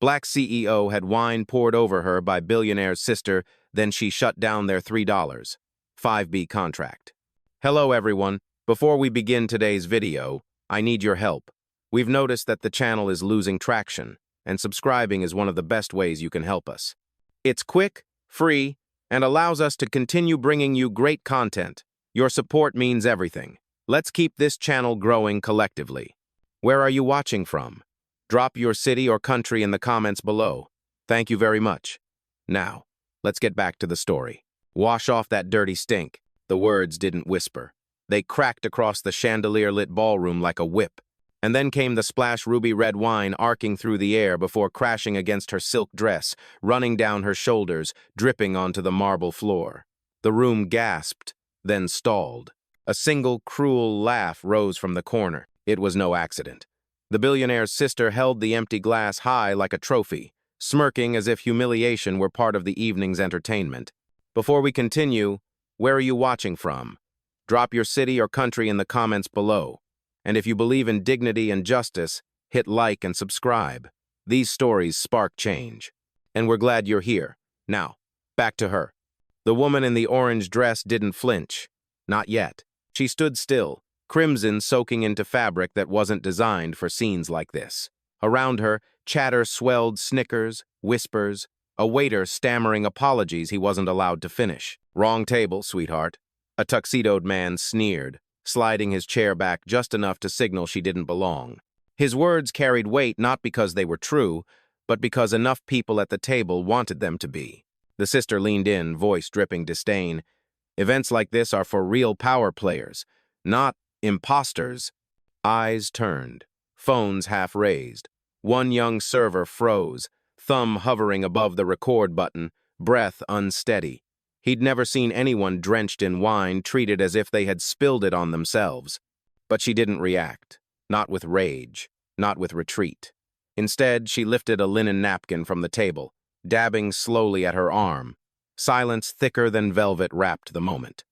Black CEO had wine poured over her by Billionaire's sister, then she shut down their $3, 5B contract. Hello everyone, before we begin today's video, I need your help. We've noticed that the channel is losing traction, and subscribing is one of the best ways you can help us. It's quick, free, and allows us to continue bringing you great content. Your support means everything. Let's keep this channel growing collectively. Where are you watching from? Drop your city or country in the comments below. Thank you very much. Now, let's get back to the story. Wash off that dirty stink. The words didn't whisper. They cracked across the chandelier-lit ballroom like a whip. And then came the splash ruby red wine arcing through the air before crashing against her silk dress, running down her shoulders, dripping onto the marble floor. The room gasped, then stalled. A single cruel laugh rose from the corner. It was no accident. The billionaire's sister held the empty glass high like a trophy, smirking as if humiliation were part of the evening's entertainment. Before we continue, where are you watching from? Drop your city or country in the comments below. And if you believe in dignity and justice, hit like and subscribe. These stories spark change. And we're glad you're here. Now, back to her. The woman in the orange dress didn't flinch. Not yet. She stood still, crimson soaking into fabric that wasn't designed for scenes like this. Around her, chatter swelled snickers, whispers, a waiter stammering apologies he wasn't allowed to finish. Wrong table, sweetheart. A tuxedoed man sneered, sliding his chair back just enough to signal she didn't belong. His words carried weight not because they were true, but because enough people at the table wanted them to be. The sister leaned in, voice dripping disdain. Events like this are for real power players, not imposters. Eyes turned, phones half raised. One young server froze, thumb hovering above the record button, breath unsteady. He'd never seen anyone drenched in wine treated as if they had spilled it on themselves. But she didn't react, not with rage, not with retreat. Instead, she lifted a linen napkin from the table, dabbing slowly at her arm. Silence thicker than velvet wrapped the moment.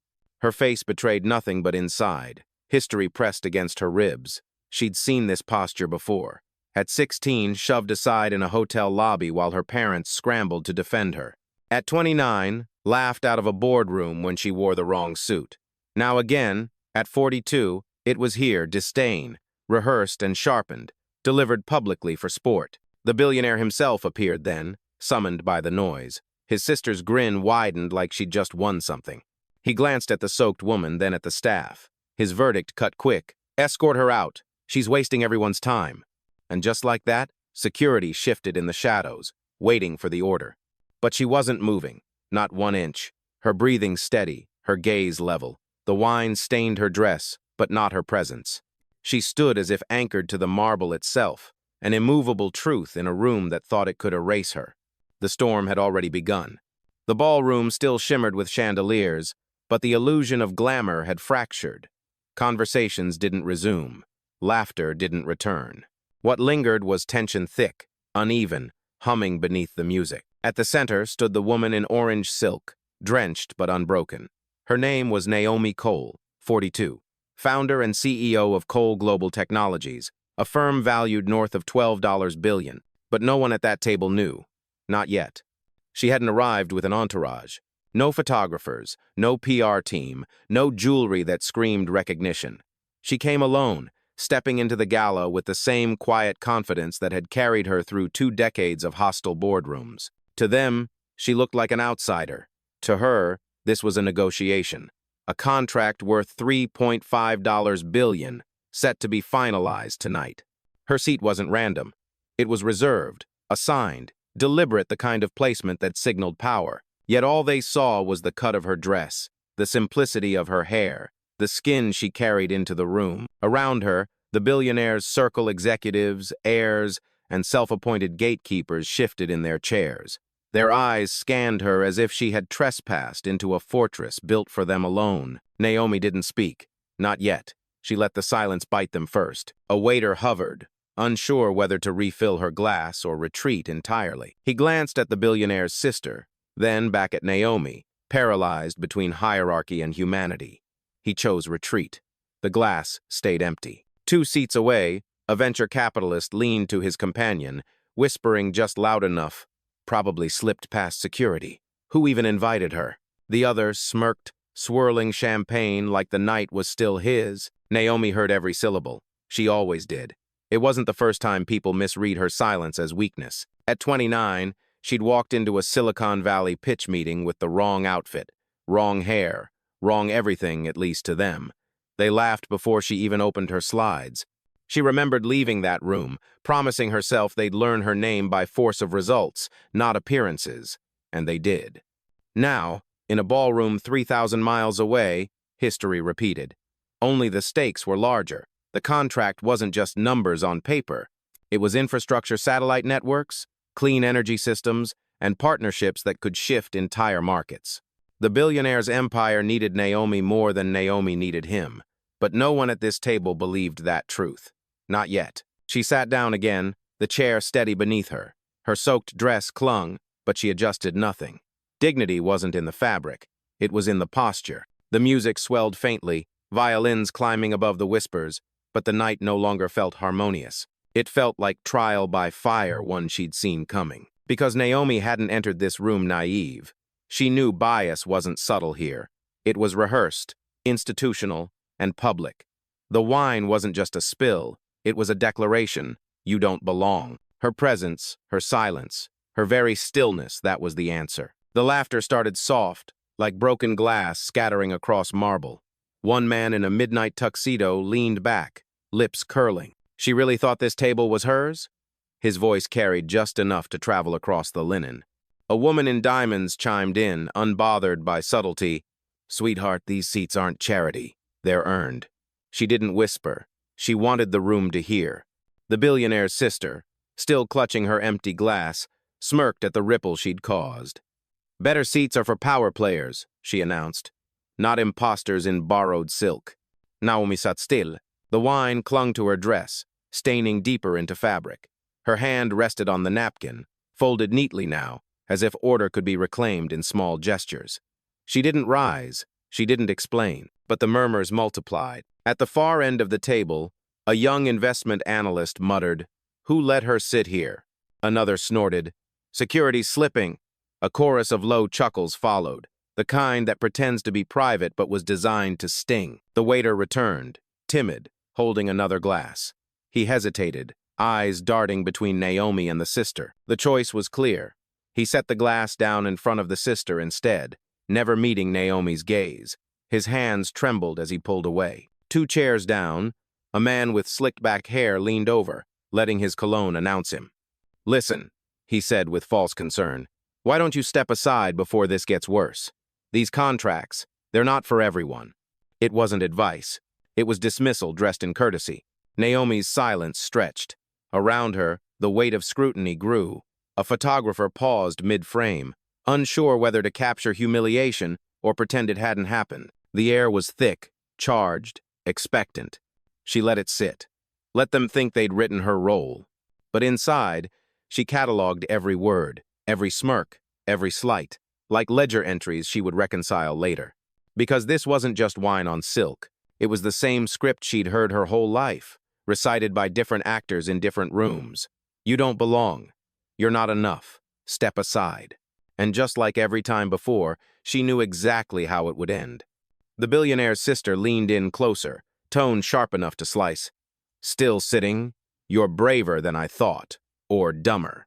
Her face betrayed nothing but inside. History pressed against her ribs. She'd seen this posture before. At 16, shoved aside in a hotel lobby while her parents scrambled to defend her. At 29, laughed out of a boardroom when she wore the wrong suit. Now again, at 42, it was here, disdain, rehearsed and sharpened, delivered publicly for sport. The billionaire himself appeared then, summoned by the noise. His sister's grin widened like she'd just won something. He glanced at the soaked woman, then at the staff. His verdict cut quick. Escort her out. She's wasting everyone's time. And just like that, security shifted in the shadows, waiting for the order. But she wasn't moving. Not 1 inch. Her breathing steady, her gaze level. The wine stained her dress, but not her presence. She stood as if anchored to the marble itself, an immovable truth in a room that thought it could erase her. The storm had already begun. The ballroom still shimmered with chandeliers, but the illusion of glamour had fractured. Conversations didn't resume. Laughter didn't return. What lingered was tension thick, uneven, humming beneath the music. At the center stood the woman in orange silk, drenched but unbroken. Her name was Naomi Cole, 42, founder and CEO of Cole Global Technologies, a firm valued north of $12 billion, but no one at that table knew. Not yet. She hadn't arrived with an entourage. No photographers, no PR team, no jewelry that screamed recognition. She came alone, stepping into the gala with the same quiet confidence that had carried her through 2 decades of hostile boardrooms. To them, she looked like an outsider. To her, this was a negotiation, a contract worth $3.5 billion, set to be finalized tonight. Her seat wasn't random. It was reserved, assigned, deliberate, the kind of placement that signaled power. Yet all they saw was the cut of her dress, the simplicity of her hair, the skin she carried into the room. Around her, the billionaire's circle executives, heirs, and self-appointed gatekeepers shifted in their chairs. Their eyes scanned her as if she had trespassed into a fortress built for them alone. Naomi didn't speak. Not yet. She let the silence bite them first. A waiter hovered, unsure whether to refill her glass or retreat entirely. He glanced at the billionaire's sister, then back at Naomi, paralyzed between hierarchy and humanity. He chose retreat. The glass stayed empty. 2 seats away, a venture capitalist leaned to his companion, whispering just loud enough. Probably slipped past security. Who even invited her? The other smirked, swirling champagne like the night was still his. Naomi heard every syllable. She always did. It wasn't the first time people misread her silence as weakness. At 29, she'd walked into a Silicon Valley pitch meeting with the wrong outfit, wrong hair, wrong everything, at least to them. They laughed before she even opened her slides. She remembered leaving that room, promising herself they'd learn her name by force of results, not appearances. And they did. Now, in a ballroom 3,000 miles away, history repeated. Only the stakes were larger. The contract wasn't just numbers on paper. It was infrastructure satellite networks, clean energy systems, and partnerships that could shift entire markets. The billionaire's empire needed Naomi more than Naomi needed him. But no one at this table believed that truth. Not yet. She sat down again, the chair steady beneath her. Her soaked dress clung, but she adjusted nothing. Dignity wasn't in the fabric. It was in the posture. The music swelled faintly, violins climbing above the whispers, but the night no longer felt harmonious. It felt like trial by fire, one she'd seen coming. Because Naomi hadn't entered this room naive. She knew bias wasn't subtle here. It was rehearsed, institutional, and public. The wine wasn't just a spill. It was a declaration. You don't belong. Her presence, her silence, her very stillness, that was the answer. The laughter started soft, like broken glass scattering across marble. One man in a midnight tuxedo leaned back, lips curling. She really thought this table was hers? His voice carried just enough to travel across the linen. A woman in diamonds chimed in, unbothered by subtlety. Sweetheart, these seats aren't charity. They're earned. She didn't whisper. She wanted the room to hear. The billionaire's sister, still clutching her empty glass, smirked at the ripple she'd caused. Better seats are for power players, she announced, not imposters in borrowed silk. Naomi sat still. The wine clung to her dress, staining deeper into fabric. Her hand rested on the napkin, folded neatly now, as if order could be reclaimed in small gestures. She didn't rise, she didn't explain, but the murmurs multiplied. At the far end of the table, a young investment analyst muttered, "Who let her sit here?" Another snorted, "Security's slipping." A chorus of low chuckles followed, the kind that pretends to be private but was designed to sting. The waiter returned, timid, holding another glass. He hesitated, eyes darting between Naomi and the sister. The choice was clear. He set the glass down in front of the sister instead, never meeting Naomi's gaze. His hands trembled as he pulled away. 2 chairs down, a man with slicked-back hair leaned over, letting his cologne announce him. "Listen," he said with false concern. "Why don't you step aside before this gets worse? These contracts, they're not for everyone." It wasn't advice. It was dismissal dressed in courtesy. Naomi's silence stretched. Around her, the weight of scrutiny grew. A photographer paused mid-frame, unsure whether to capture humiliation or pretend it hadn't happened. The air was thick, charged, expectant. She let it sit. Let them think they'd written her role. But inside, she cataloged every word, every smirk, every slight, like ledger entries she would reconcile later. Because this wasn't just wine on silk. It was the same script she'd heard her whole life, recited by different actors in different rooms. You don't belong. You're not enough. Step aside. And just like every time before, she knew exactly how it would end. The billionaire's sister leaned in closer, tone sharp enough to slice. "Still sitting? You're braver than I thought. Or dumber."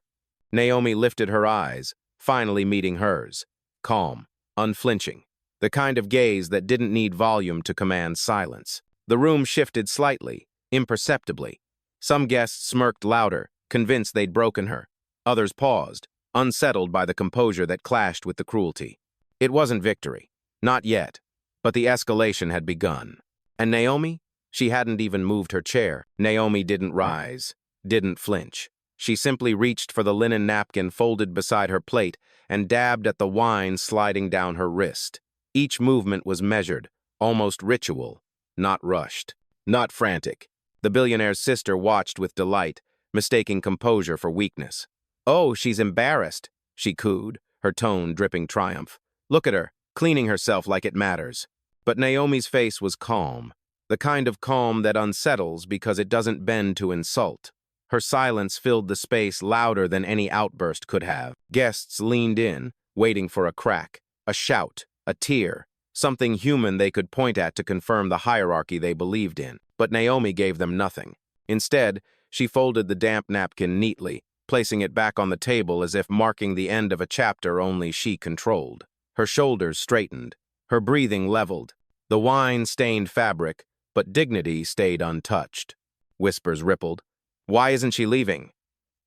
Naomi lifted her eyes, finally meeting hers. Calm, unflinching. The kind of gaze that didn't need volume to command silence. The room shifted slightly, imperceptibly. Some guests smirked louder, convinced they'd broken her. Others paused, unsettled by the composure that clashed with the cruelty. It wasn't victory. Not yet. But the escalation had begun. And Naomi? She hadn't even moved her chair. Naomi didn't rise, didn't flinch. She simply reached for the linen napkin folded beside her plate and dabbed at the wine sliding down her wrist. Each movement was measured, almost ritual, not rushed, not frantic. The billionaire's sister watched with delight, mistaking composure for weakness. "Oh, she's embarrassed," she cooed, her tone dripping triumph. "Look at her, cleaning herself like it matters." But Naomi's face was calm, the kind of calm that unsettles because it doesn't bend to insult. Her silence filled the space louder than any outburst could have. Guests leaned in, waiting for a crack, a shout, a tear, something human they could point at to confirm the hierarchy they believed in. But Naomi gave them nothing. Instead, she folded the damp napkin neatly, placing it back on the table as if marking the end of a chapter only she controlled. Her shoulders straightened, her breathing leveled. The wine-stained fabric, but dignity stayed untouched. Whispers rippled. Why isn't she leaving?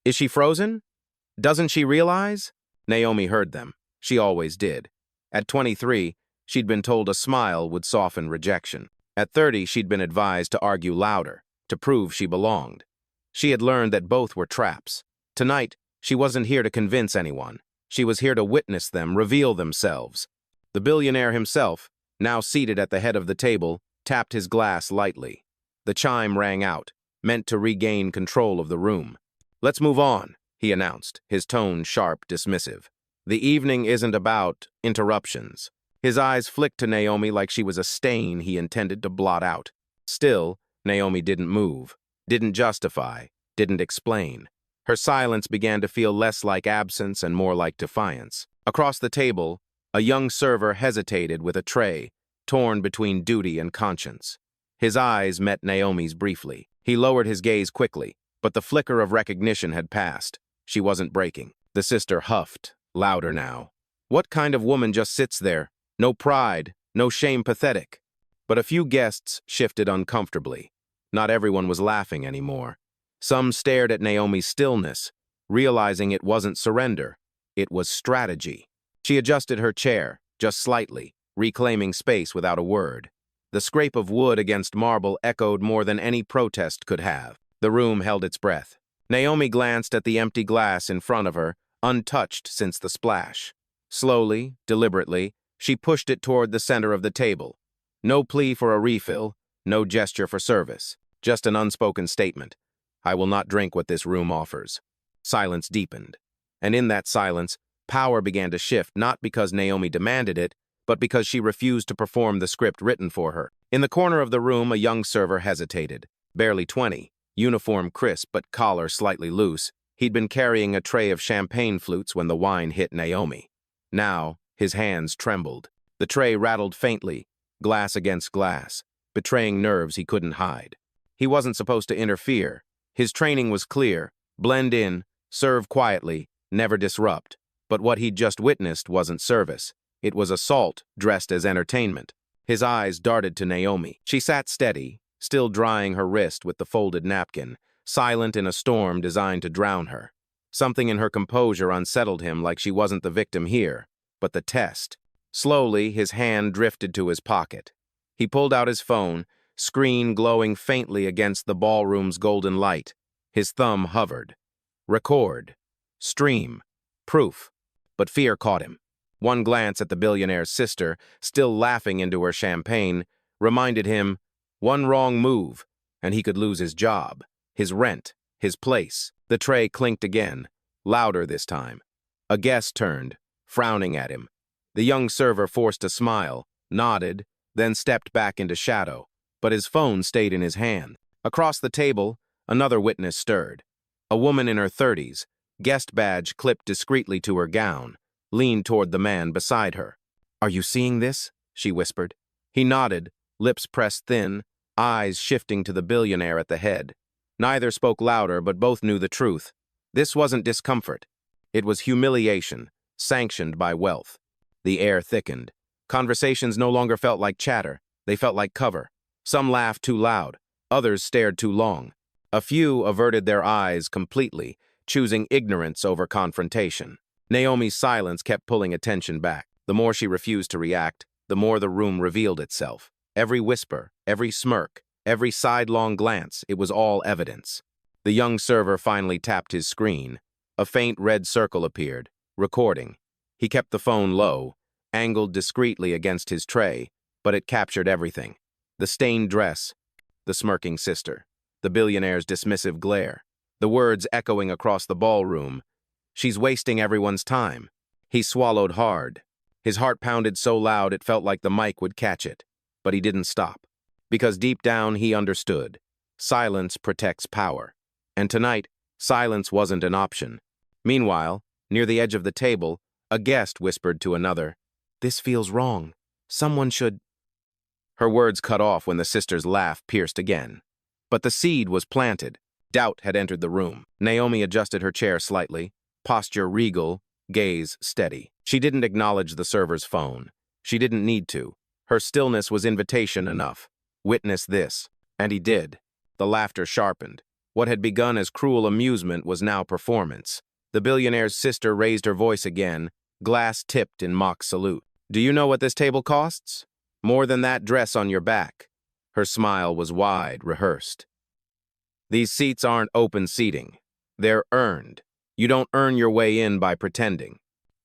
Is she frozen? Doesn't she realize? Naomi heard them. She always did. At 23, she'd been told a smile would soften rejection. At 30, she'd been advised to argue louder, to prove she belonged. She had learned that both were traps. Tonight, she wasn't here to convince anyone. She was here to witness them reveal themselves. The billionaire himself, now seated at the head of the table, tapped his glass lightly. The chime rang out, meant to regain control of the room. Let's move on, he announced, his tone sharp, dismissive. The evening isn't about interruptions. His eyes flicked to Naomi like she was a stain he intended to blot out. Still, Naomi didn't move, didn't justify, didn't explain. Her silence began to feel less like absence and more like defiance. Across the table, a young server hesitated with a tray, torn between duty and conscience. His eyes met Naomi's briefly. He lowered his gaze quickly, but the flicker of recognition had passed. She wasn't breaking. The sister huffed, louder now. What kind of woman just sits there? No pride, no shame, pathetic. But a few guests shifted uncomfortably. Not everyone was laughing anymore. Some stared at Naomi's stillness, realizing it wasn't surrender. It was strategy. She adjusted her chair, just slightly, reclaiming space without a word. The scrape of wood against marble echoed more than any protest could have. The room held its breath. Naomi glanced at the empty glass in front of her, untouched since the splash. Slowly, deliberately, she pushed it toward the center of the table. No plea for a refill, no gesture for service, just an unspoken statement. I will not drink what this room offers. Silence deepened. And in that silence, power began to shift, not because Naomi demanded it, but because she refused to perform the script written for her. In the corner of the room, a young server hesitated. Barely 20, uniform crisp but collar slightly loose, he'd been carrying a tray of champagne flutes when the wine hit Naomi. Now, his hands trembled. The tray rattled faintly, glass against glass, betraying nerves he couldn't hide. He wasn't supposed to interfere. His training was clear: blend in, serve quietly, never disrupt. But what he'd just witnessed wasn't service. It was assault dressed as entertainment. His eyes darted to Naomi. She sat steady, still drying her wrist with the folded napkin, silent in a storm designed to drown her. Something in her composure unsettled him, like she wasn't the victim here, but the test. Slowly, his hand drifted to his pocket. He pulled out his phone, screen glowing faintly against the ballroom's golden light. His thumb hovered. Record. Stream. Proof. But fear caught him. One glance at the billionaire's sister, still laughing into her champagne, reminded him, one wrong move, and he could lose his job, his rent, his place. The tray clinked again, louder this time. A guest turned, frowning at him. The young server forced a smile, nodded, then stepped back into shadow, but his phone stayed in his hand. Across the table, another witness stirred. A woman in her 30s, guest badge clipped discreetly to her gown, leaned toward the man beside her. Are you seeing this? She whispered. He nodded, lips pressed thin, eyes shifting to the billionaire at the head. Neither spoke louder, but both knew the truth. This wasn't discomfort. It was humiliation, sanctioned by wealth. The air thickened. Conversations no longer felt like chatter. They felt like cover. Some laughed too loud. Others stared too long. A few averted their eyes completely, choosing ignorance over confrontation. Naomi's silence kept pulling attention back. The more she refused to react, the more the room revealed itself. Every whisper, every smirk, every sidelong glance, it was all evidence. The young server finally tapped his screen. A faint red circle appeared, recording. He kept the phone low, angled discreetly against his tray, but it captured everything. The stained dress, the smirking sister, the billionaire's dismissive glare, the words echoing across the ballroom. She's wasting everyone's time. He swallowed hard. His heart pounded so loud it felt like the mic would catch it. But he didn't stop. Because deep down he understood. Silence protects power. And tonight, silence wasn't an option. Meanwhile, near the edge of the table, a guest whispered to another, "This feels wrong. Someone should—" Her words cut off when the sister's laugh pierced again. But the seed was planted. Doubt had entered the room. Naomi adjusted her chair slightly, posture regal, gaze steady. She didn't acknowledge the server's phone. She didn't need to. Her stillness was invitation enough. Witness this. And he did. The laughter sharpened. What had begun as cruel amusement was now performance. The billionaire's sister raised her voice again, glass tipped in mock salute. "Do you know what this table costs? More than that dress on your back." Her smile was wide, rehearsed. "These seats aren't open seating. They're earned. You don't earn your way in by pretending."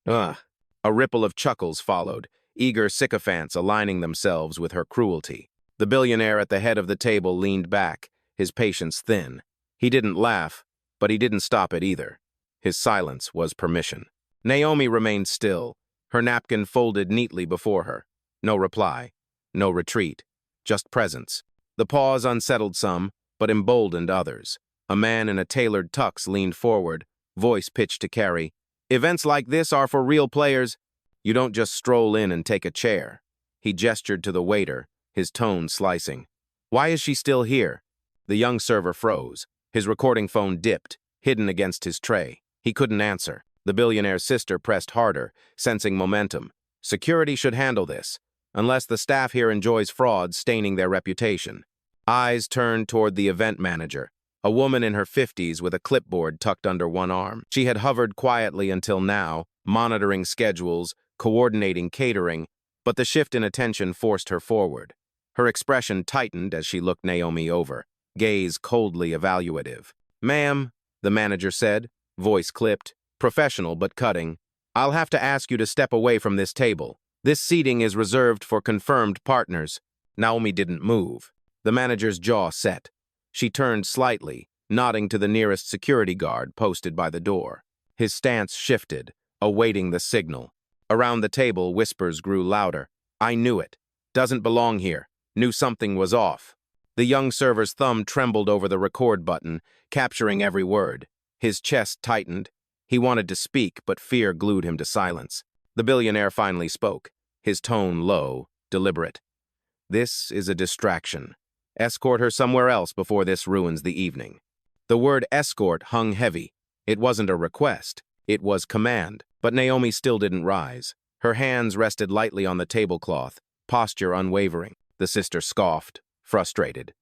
Ugh. A ripple of chuckles followed, eager sycophants aligning themselves with her cruelty. The billionaire at the head of the table leaned back, his patience thin. He didn't laugh, but he didn't stop it either. His silence was permission. Naomi remained still, her napkin folded neatly before her. No reply, no retreat, just presence. The pause unsettled some, but emboldened others. A man in a tailored tux leaned forward, voice pitched to carry, "Events like this are for real players. You don't just stroll in and take a chair." He gestured to the waiter, his tone slicing. "Why is she still here?" The young server froze. His recording phone dipped, hidden against his tray. He couldn't answer. The billionaire's sister pressed harder, sensing momentum. "Security should handle this, unless the staff here enjoys fraud staining their reputation." Eyes turned toward the event manager, a woman in her 50s with a clipboard tucked under one arm. She had hovered quietly until now, monitoring schedules, coordinating catering, but the shift in attention forced her forward. Her expression tightened as she looked Naomi over, gaze coldly evaluative. "Ma'am," the manager said, voice clipped, professional but cutting, "I'll have to ask you to step away from this table. This seating is reserved for confirmed partners." Naomi didn't move. The manager's jaw set. She turned slightly, nodding to the nearest security guard posted by the door. His stance shifted, awaiting the signal. Around the table, whispers grew louder. "I knew it. Doesn't belong here. Knew something was off." The young server's thumb trembled over the record button, capturing every word. His chest tightened. He wanted to speak, but fear glued him to silence. The billionaire finally spoke, his tone low, deliberate. "This is a distraction. Escort her somewhere else before this ruins the evening." The word escort hung heavy. It wasn't a request. It was command. But Naomi still didn't rise. Her hands rested lightly on the tablecloth, posture unwavering. The sister scoffed, frustrated.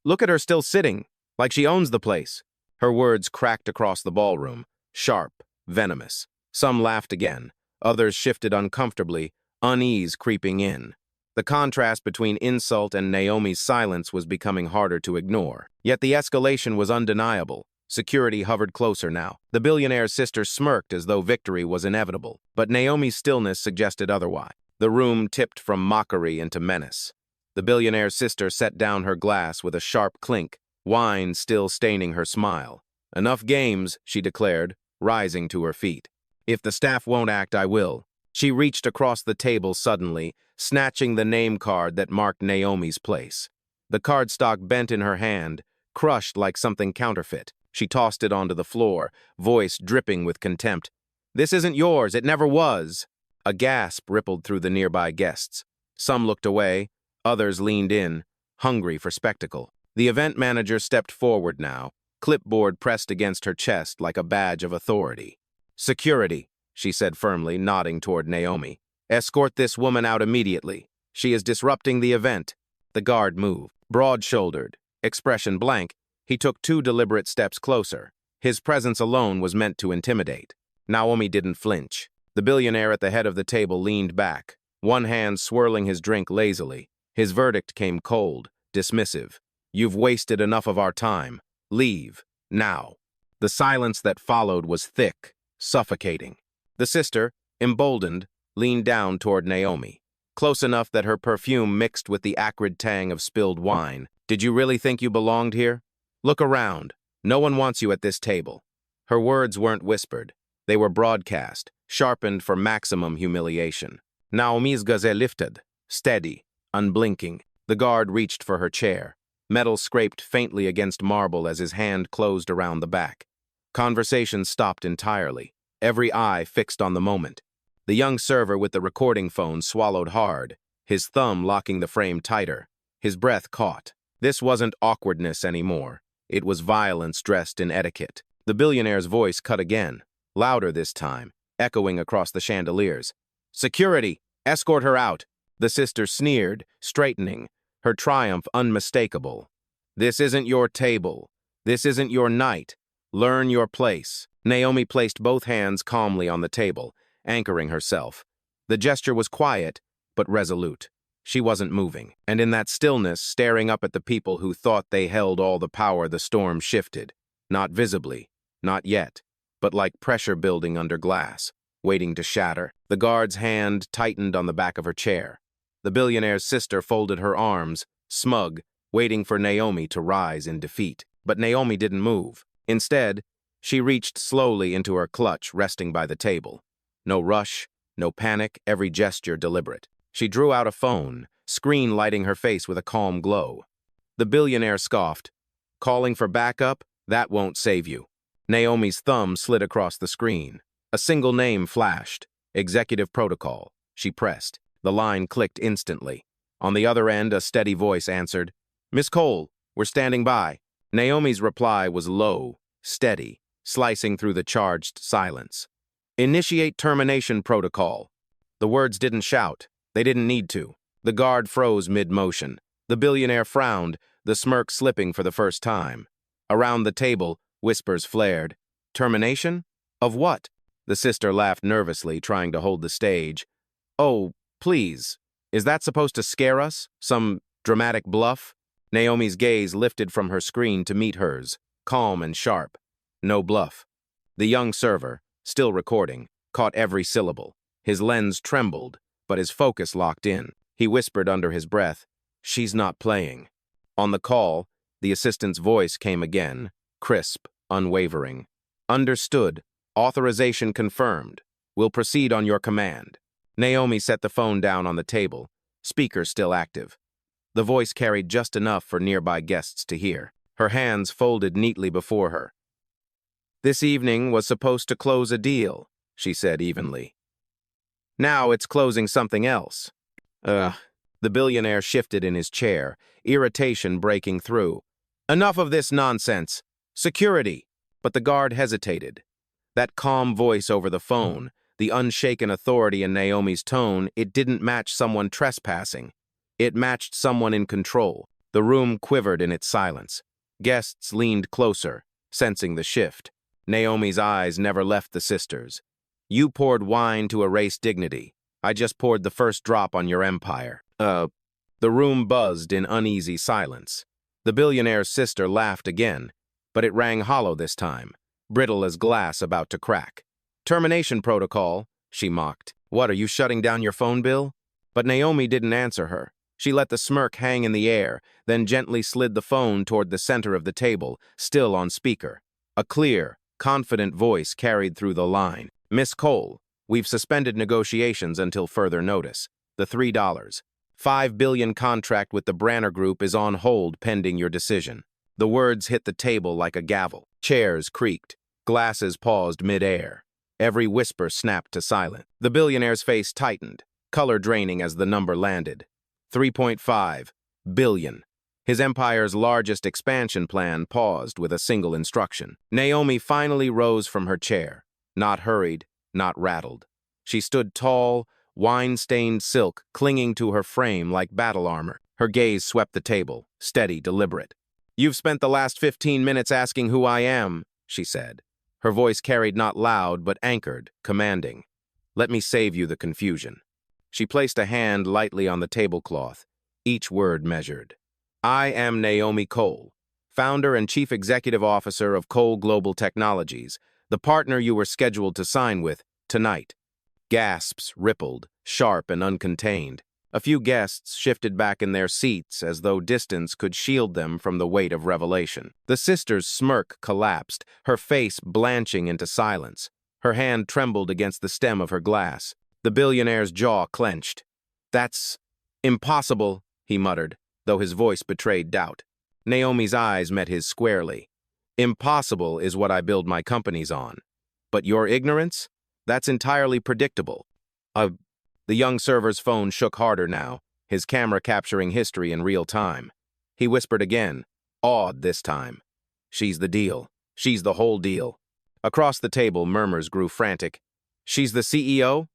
"Look at her still sitting, like she owns the place." Her words cracked across the ballroom, sharp, venomous. Some laughed again. Others shifted uncomfortably, unease creeping in. The contrast between insult and Naomi's silence was becoming harder to ignore. Yet the escalation was undeniable. Security hovered closer now. The billionaire's sister smirked as though victory was inevitable. But Naomi's stillness suggested otherwise. The room tipped from mockery into menace. The billionaire's sister set down her glass with a sharp clink, wine still staining her smile. "Enough games," she declared, rising to her feet. "If the staff won't act, I will." She reached across the table suddenly, snatching the name card that marked Naomi's place. The cardstock bent in her hand, crushed like something counterfeit. She tossed it onto the floor, voice dripping with contempt. "This isn't yours, it never was." A gasp rippled through the nearby guests. Some looked away, others leaned in, hungry for spectacle. The event manager stepped forward now, clipboard pressed against her chest like a badge of authority. "Security," she said firmly, nodding toward Naomi. "Escort this woman out immediately. She is disrupting the event." The guard moved. Broad-shouldered, expression blank, he took 2 deliberate steps closer. His presence alone was meant to intimidate. Naomi didn't flinch. The billionaire at the head of the table leaned back, one hand swirling his drink lazily. His verdict came cold, dismissive. "You've wasted enough of our time. Leave, now." The silence that followed was thick, suffocating. The sister, emboldened, leaned down toward Naomi, close enough that her perfume mixed with the acrid tang of spilled wine. "Did you really think you belonged here? Look around. No one wants you at this table." Her words weren't whispered. They were broadcast, sharpened for maximum humiliation. Naomi's gaze lifted, steady, unblinking. The guard reached for her chair. Metal scraped faintly against marble as his hand closed around the back. Conversation stopped entirely, every eye fixed on the moment. The young server with the recording phone swallowed hard, his thumb locking the frame tighter. His breath caught. This wasn't awkwardness anymore. It was violence dressed in etiquette. The billionaire's voice cut again, louder this time, echoing across the chandeliers. "Security! Escort her out!" The sister sneered, straightening, her triumph unmistakable. "This isn't your table. This isn't your night. Learn your place." Naomi placed both hands calmly on the table, anchoring herself. The gesture was quiet, but resolute. She wasn't moving, and in that stillness, staring up at the people who thought they held all the power, the storm shifted. Not visibly, not yet, but like pressure building under glass, waiting to shatter. The guard's hand tightened on the back of her chair. The billionaire's sister folded her arms, smug, waiting for Naomi to rise in defeat. But Naomi didn't move. Instead, she reached slowly into her clutch, resting by the table. No rush, no panic, every gesture deliberate. She drew out a phone, screen lighting her face with a calm glow. The billionaire scoffed. "Calling for backup? That won't save you." Naomi's thumb slid across the screen. A single name flashed. Executive Protocol. She pressed. The line clicked instantly. On the other end, a steady voice answered, "Miss Cole, we're standing by." Naomi's reply was low, steady, slicing through the charged silence. "Initiate termination protocol." The words didn't shout. They didn't need to. The guard froze mid-motion. The billionaire frowned, the smirk slipping for the first time. Around the table, whispers flared. "Termination? Of what?" The sister laughed nervously, trying to hold the stage. "Oh, please. Is that supposed to scare us? Some dramatic bluff?" Naomi's gaze lifted from her screen to meet hers, calm and sharp. No bluff. The young server, still recording, caught every syllable. His lens trembled, but his focus locked in. He whispered under his breath, "She's not playing." On the call, the assistant's voice came again, crisp, unwavering. "Understood. Authorization confirmed. We'll proceed on your command." Naomi set the phone down on the table, speaker still active. The voice carried just enough for nearby guests to hear. Her hands folded neatly before her. "This evening was supposed to close a deal," she said evenly. "Now it's closing something else." The billionaire shifted in his chair, irritation breaking through. "Enough of this nonsense. Security." But the guard hesitated. That calm voice over the phone, the unshaken authority in Naomi's tone, it didn't match someone trespassing. It matched someone in control. The room quivered in its silence. Guests leaned closer, sensing the shift. Naomi's eyes never left the sisters. "You poured wine to erase dignity. I just poured the first drop on your empire." The room buzzed in uneasy silence. The billionaire's sister laughed again, but it rang hollow this time, brittle as glass about to crack. "Termination protocol," she mocked. "What, are you shutting down your phone bill?" But Naomi didn't answer her. She let the smirk hang in the air, then gently slid the phone toward the center of the table, still on speaker. A clear, confident voice carried through the line. "Miss Cole, we've suspended negotiations until further notice. The $3, $5 billion contract with the Branner Group is on hold pending your decision." The words hit the table like a gavel. Chairs creaked. Glasses paused mid-air. Every whisper snapped to silence. The billionaire's face tightened, color draining as the number landed. 3.5 billion. His empire's largest expansion plan paused with a single instruction. Naomi finally rose from her chair, not hurried, not rattled. She stood tall, wine-stained silk clinging to her frame like battle armor. Her gaze swept the table, steady, deliberate. "You've spent the last 15 minutes asking who I am," she said. Her voice carried not loud, but anchored, commanding. "Let me save you the confusion." She placed a hand lightly on the tablecloth, each word measured. "I am Naomi Cole, founder and chief executive officer of Cole Global Technologies, the partner you were scheduled to sign with tonight." Gasps rippled, sharp and uncontained. A few guests shifted back in their seats as though distance could shield them from the weight of revelation. The sister's smirk collapsed, her face blanching into silence. Her hand trembled against the stem of her glass. The billionaire's jaw clenched. "That's impossible," he muttered, though his voice betrayed doubt. Naomi's eyes met his squarely. Impossible is what I build my companies on. But your ignorance? That's entirely predictable. Uh, the young server's phone shook harder now, his camera capturing history in real time. He whispered again, awed this time. She's the deal. She's the whole deal. Across the table, murmurs grew frantic. She's the CEO?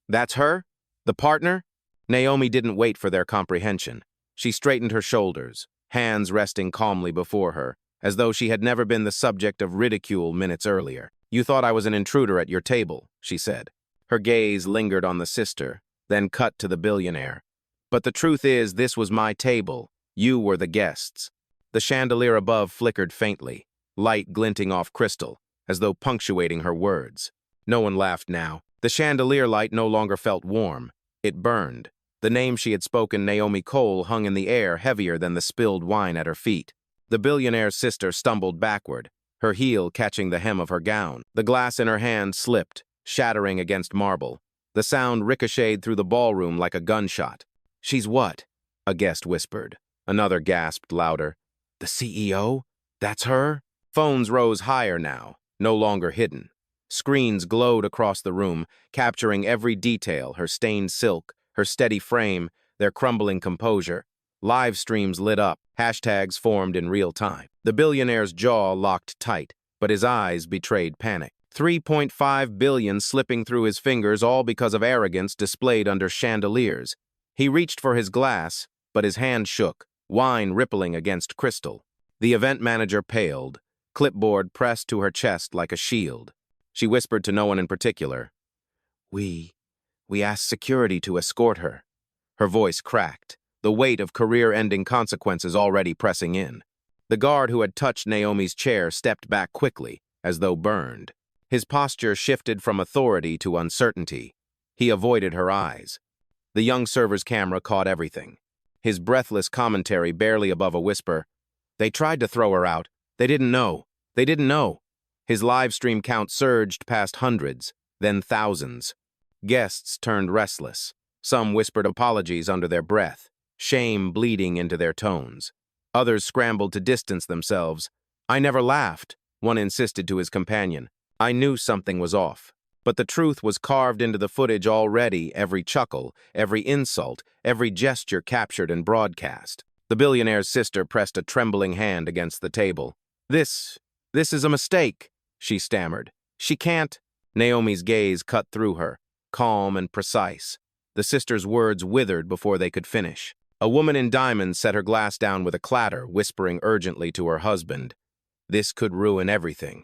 That's her? The partner? Naomi didn't wait for their comprehension. She straightened her shoulders, hands resting calmly before her, as though she had never been the subject of ridicule minutes earlier. You thought I was an intruder at your table, she said. Her gaze lingered on the sister, then cut to the billionaire. But the truth is, this was my table. You were the guests. The chandelier above flickered faintly, light glinting off crystal, as though punctuating her words. No one laughed now. The chandelier light no longer felt warm. It burned. The name she had spoken, Naomi Cole, hung in the air heavier than the spilled wine at her feet. The billionaire's sister stumbled backward, her heel catching the hem of her gown. The glass in her hand slipped, shattering against marble. The sound ricocheted through the ballroom like a gunshot. She's what? A guest whispered. Another gasped louder. The CEO? That's her? Phones rose higher now, no longer hidden. Screens glowed across the room, capturing every detail, her stained silk, her steady frame, their crumbling composure. Live streams lit up, hashtags formed in real time. The billionaire's jaw locked tight, but his eyes betrayed panic. 3.5 billion slipping through his fingers, all because of arrogance displayed under chandeliers. He reached for his glass, but his hand shook, wine rippling against crystal. The event manager paled, clipboard pressed to her chest like a shield. She whispered to no one in particular. We asked security to escort her. Her voice cracked, the weight of career-ending consequences already pressing in. The guard who had touched Naomi's chair stepped back quickly, as though burned. His posture shifted from authority to uncertainty. He avoided her eyes. The young server's camera caught everything. His breathless commentary barely above a whisper. They tried to throw her out. They didn't know. They didn't know. His live stream count surged past hundreds, then thousands. Guests turned restless. Some whispered apologies under their breath, shame bleeding into their tones. Others scrambled to distance themselves. I never laughed, one insisted to his companion. I knew something was off. But the truth was carved into the footage already, every chuckle, every insult, every gesture captured and broadcast. The billionaire's sister pressed a trembling hand against the table. This is a mistake, she stammered. She can't. Naomi's gaze cut through her, calm and precise. The sister's words withered before they could finish. A woman in diamonds set her glass down with a clatter, whispering urgently to her husband. This could ruin everything.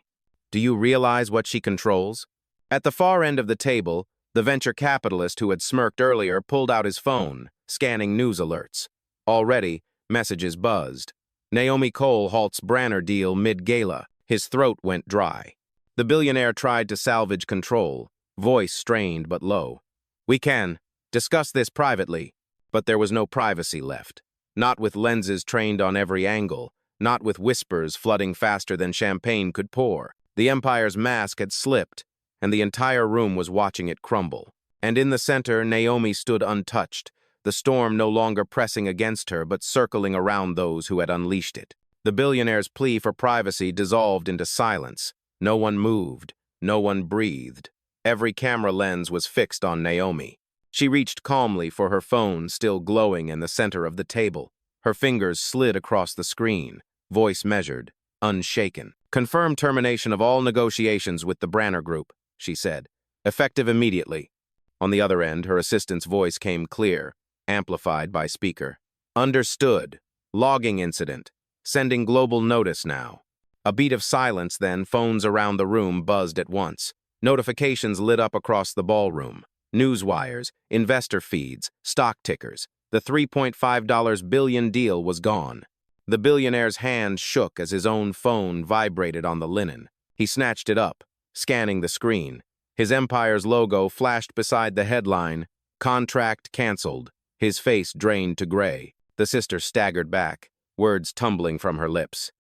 Do you realize what she controls? At the far end of the table, the venture capitalist who had smirked earlier pulled out his phone, scanning news alerts. Already, messages buzzed. Naomi Cole halts Branner deal mid-gala. His throat went dry. The billionaire tried to salvage control, voice strained but low. We can discuss this privately, but there was no privacy left. Not with lenses trained on every angle, not with whispers flooding faster than champagne could pour. The Empire's mask had slipped, and the entire room was watching it crumble. And in the center, Naomi stood untouched, the storm no longer pressing against her but circling around those who had unleashed it. The billionaire's plea for privacy dissolved into silence. No one moved, no one breathed. Every camera lens was fixed on Naomi. She reached calmly for her phone, still glowing in the center of the table. Her fingers slid across the screen, voice measured, unshaken. Confirm termination of all negotiations with the Branner Group, she said. Effective immediately. On the other end, her assistant's voice came clear, amplified by speaker. Understood. Logging incident. Sending global notice now. A beat of silence, then phones around the room buzzed at once. Notifications lit up across the ballroom. News wires, investor feeds, stock tickers. The $3.5 billion deal was gone. The billionaire's hand shook as his own phone vibrated on the linen. He snatched it up, scanning the screen. His empire's logo flashed beside the headline, Contract Cancelled. His face drained to gray. The sister staggered back, words tumbling from her lips.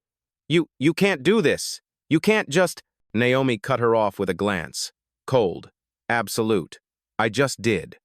You can't do this. You can't just... Naomi cut her off with a glance. Cold. Absolute. I just did.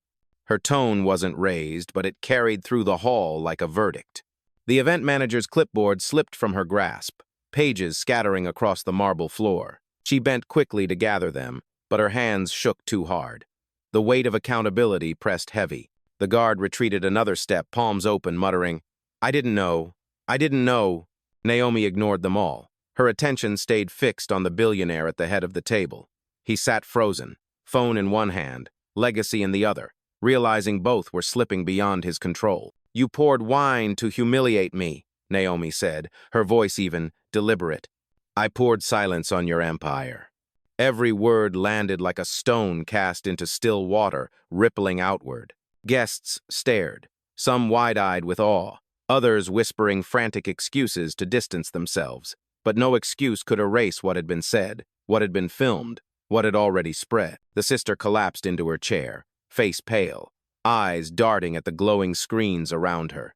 Her tone wasn't raised, but it carried through the hall like a verdict. The event manager's clipboard slipped from her grasp, pages scattering across the marble floor. She bent quickly to gather them, but her hands shook too hard. The weight of accountability pressed heavy. The guard retreated another step, palms open, muttering, "I didn't know. I didn't know." Naomi ignored them all. Her attention stayed fixed on the billionaire at the head of the table. He sat frozen, phone in one hand, legacy in the other, realizing both were slipping beyond his control. "You poured wine to humiliate me," Naomi said, her voice even, deliberate. "I poured silence on your empire." Every word landed like a stone cast into still water, rippling outward. Guests stared, some wide-eyed with awe, others whispering frantic excuses to distance themselves. But no excuse could erase what had been said, what had been filmed, what had already spread. The sister collapsed into her chair, face pale, eyes darting at the glowing screens around her.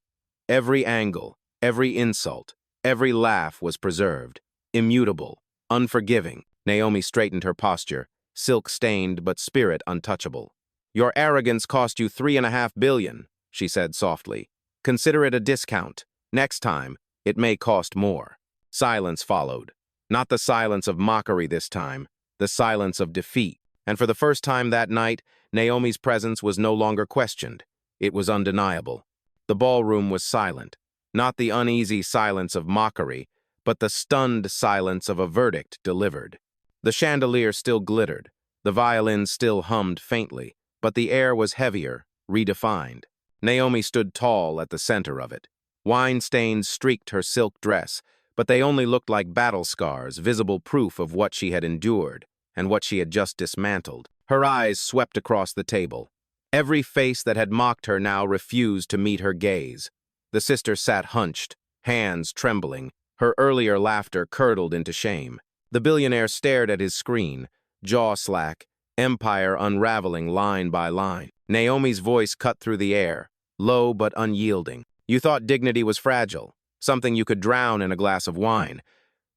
Every angle, every insult, every laugh was preserved, immutable, unforgiving. Naomi straightened her posture, silk-stained but spirit untouchable. "Your arrogance cost you $3.5 billion," she said softly. "Consider it a discount. Next time, it may cost more." Silence followed. Not the silence of mockery this time, the silence of defeat. And for the first time that night, Naomi's presence was no longer questioned. It was undeniable. The ballroom was silent. Not the uneasy silence of mockery, but the stunned silence of a verdict delivered. The chandelier still glittered. The violin still hummed faintly, but the air was heavier, redefined. Naomi stood tall at the center of it. Wine stains streaked her silk dress, but they only looked like battle scars, visible proof of what she had endured and what she had just dismantled. Her eyes swept across the table. Every face that had mocked her now refused to meet her gaze. The sister sat hunched, hands trembling, her earlier laughter curdled into shame. The billionaire stared at his screen, jaw slack, empire unraveling line by line. Naomi's voice cut through the air, low but unyielding. "You thought dignity was fragile, something you could drown in a glass of wine.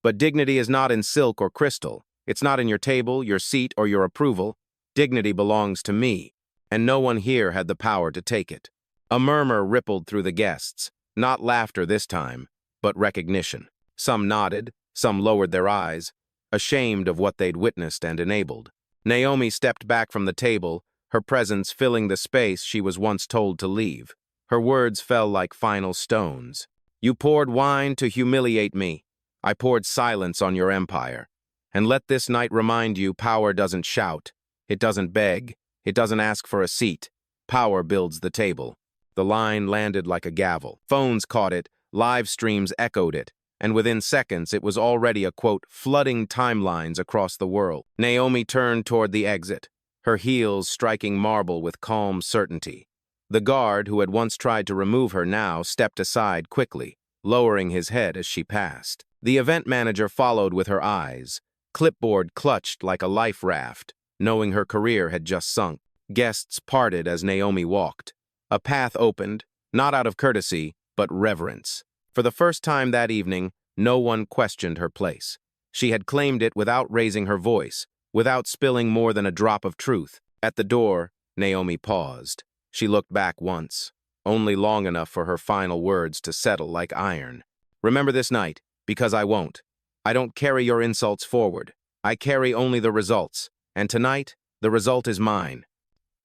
But dignity is not in silk or crystal. It's not in your table, your seat, or your approval. Dignity belongs to me, and no one here had the power to take it." A murmur rippled through the guests, not laughter this time, but recognition. Some nodded, some lowered their eyes, ashamed of what they'd witnessed and enabled. Naomi stepped back from the table, her presence filling the space she was once told to leave. Her words fell like final stones. "You poured wine to humiliate me. I poured silence on your empire. And let this night remind you, power doesn't shout. It doesn't beg. It doesn't ask for a seat. Power builds the table." The line landed like a gavel. Phones caught it, live streams echoed it, and within seconds it was already a, quote, flooding timelines across the world. Naomi turned toward the exit, her heels striking marble with calm certainty. The guard, who had once tried to remove her now, stepped aside quickly, lowering his head as she passed. The event manager followed with her eyes, clipboard clutched like a life raft, knowing her career had just sunk. Guests parted as Naomi walked. A path opened, not out of courtesy, but reverence. For the first time that evening, no one questioned her place. She had claimed it without raising her voice, without spilling more than a drop of truth. At the door, Naomi paused. She looked back once, only long enough for her final words to settle like iron. "Remember this night, because I won't. I don't carry your insults forward. I carry only the results, and tonight, the result is mine."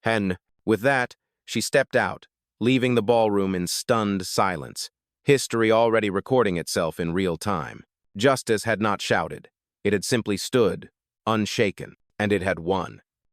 And, with that, she stepped out, leaving the ballroom in stunned silence, history already recording itself in real time. Justice had not shouted. It had simply stood, unshaken, and it had won.